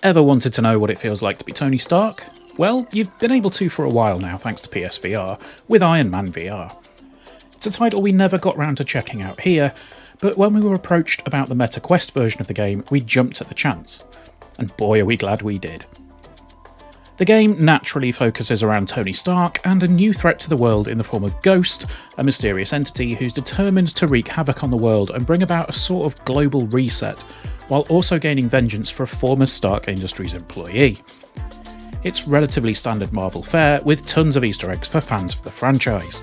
Ever wanted to know what it feels like to be Tony Stark? Well, you've been able to for a while now thanks to PSVR, with Iron Man VR. It's a title we never got round to checking out here, but when we were approached about the Meta Quest version of the game, we jumped at the chance. And boy are we glad we did. The game naturally focuses around Tony Stark and a new threat to the world in the form of Ghost, a mysterious entity who's determined to wreak havoc on the world and bring about a sort of global reset, while also gaining vengeance for a former Stark Industries employee. It's relatively standard Marvel fare, with tons of Easter eggs for fans of the franchise.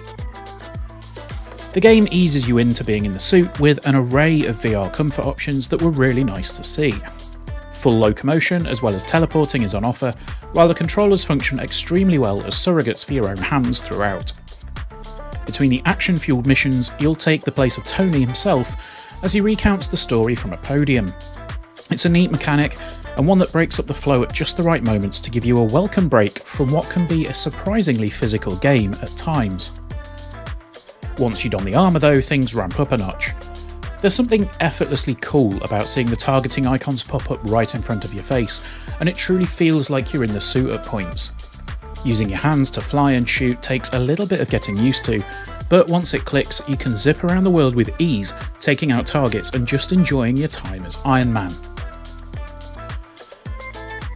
The game eases you into being in the suit with an array of VR comfort options that were really nice to see. Full locomotion as well as teleporting is on offer, while the controllers function extremely well as surrogates for your own hands throughout. Between the action-fueled missions, you'll take the place of Tony himself as he recounts the story from a podium. It's a neat mechanic, and one that breaks up the flow at just the right moments to give you a welcome break from what can be a surprisingly physical game at times. Once you don the armour though, things ramp up a notch. There's something effortlessly cool about seeing the targeting icons pop up right in front of your face, and it truly feels like you're in the suit at points. Using your hands to fly and shoot takes a little bit of getting used to, but once it clicks, you can zip around the world with ease, taking out targets and just enjoying your time as Iron Man.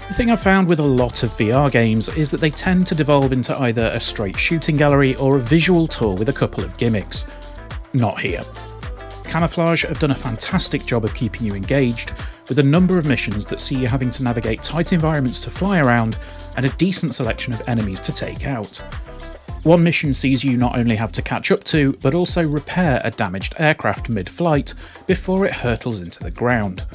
The thing I've found with a lot of VR games is that they tend to devolve into either a straight shooting gallery or a visual tour with a couple of gimmicks. Not here. Camouflaj have done a fantastic job of keeping you engaged, with a number of missions that see you having to navigate tight environments to fly around and a decent selection of enemies to take out. One mission sees you not only have to catch up to, but also repair a damaged aircraft mid-flight before it hurtles into the ground.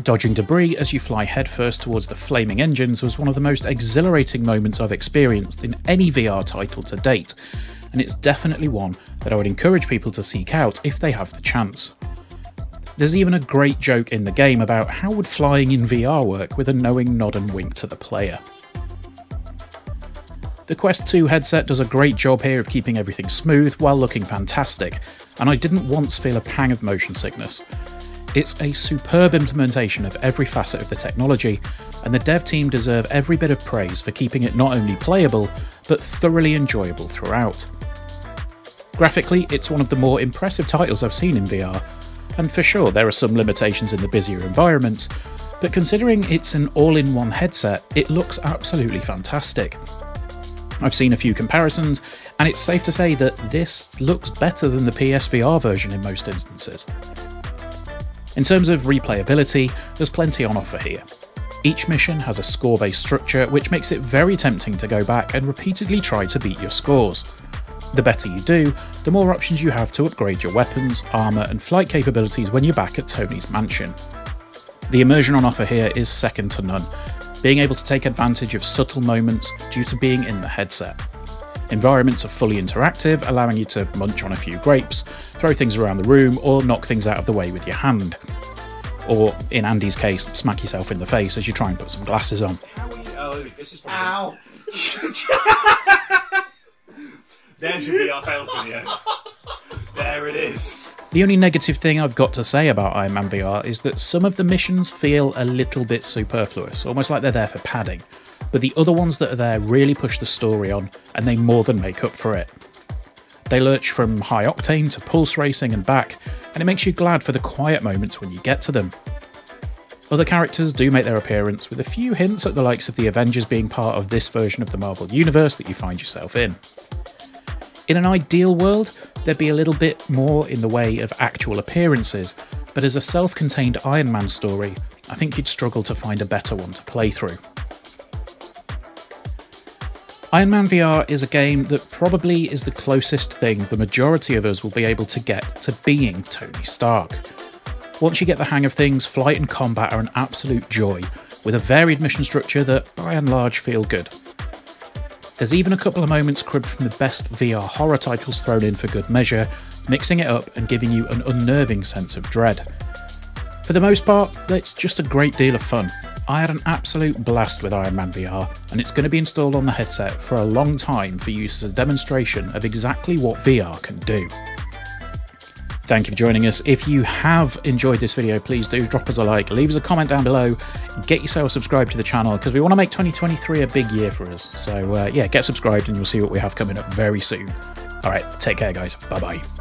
Dodging debris as you fly headfirst towards the flaming engines was one of the most exhilarating moments I've experienced in any VR title to date, and it's definitely one that I would encourage people to seek out if they have the chance. There's even a great joke in the game about how would flying in VR work with a knowing nod and wink to the player. The Quest 2 headset does a great job here of keeping everything smooth while looking fantastic, and I didn't once feel a pang of motion sickness. It's a superb implementation of every facet of the technology, and the dev team deserve every bit of praise for keeping it not only playable, but thoroughly enjoyable throughout. Graphically, it's one of the more impressive titles I've seen in VR, and for sure there are some limitations in the busier environments, but considering it's an all-in-one headset, it looks absolutely fantastic. I've seen a few comparisons, and it's safe to say that this looks better than the PSVR version in most instances. In terms of replayability, there's plenty on offer here. Each mission has a score-based structure, which makes it very tempting to go back and repeatedly try to beat your scores. The better you do, the more options you have to upgrade your weapons, armour and flight capabilities when you're back at Tony's mansion. The immersion on offer here is second to none, being able to take advantage of subtle moments due to being in the headset. Environments are fully interactive, allowing you to munch on a few grapes, throw things around the room, or knock things out of the way with your hand. Or, in Andy's case, smack yourself in the face as you try and put some glasses on. Ow! There's your VR fails video. There it is. The only negative thing I've got to say about Iron Man VR is that some of the missions feel a little bit superfluous, almost like they're there for padding. But the other ones that are there really push the story on, and they more than make up for it. They lurch from high octane to pulse racing and back, and it makes you glad for the quiet moments when you get to them. Other characters do make their appearance, with a few hints at the likes of the Avengers being part of this version of the Marvel Universe that you find yourself in. In an ideal world, there'd be a little bit more in the way of actual appearances, but as a self-contained Iron Man story, I think you'd struggle to find a better one to play through. Iron Man VR is a game that probably is the closest thing the majority of us will be able to get to being Tony Stark. Once you get the hang of things, flight and combat are an absolute joy, with a varied mission structure that, by and large, feel good. There's even a couple of moments cribbed from the best VR horror titles thrown in for good measure, mixing it up and giving you an unnerving sense of dread. For the most part, it's just a great deal of fun. I had an absolute blast with Iron Man VR, and it's going to be installed on the headset for a long time for use as a demonstration of exactly what VR can do. Thank you for joining us. If you have enjoyed this video, please do drop us a like, leave us a comment down below, get yourself subscribed to the channel because we want to make 2023 a big year for us. So yeah, get subscribed and you'll see what we have coming up very soon. All right, take care, guys. Bye-bye.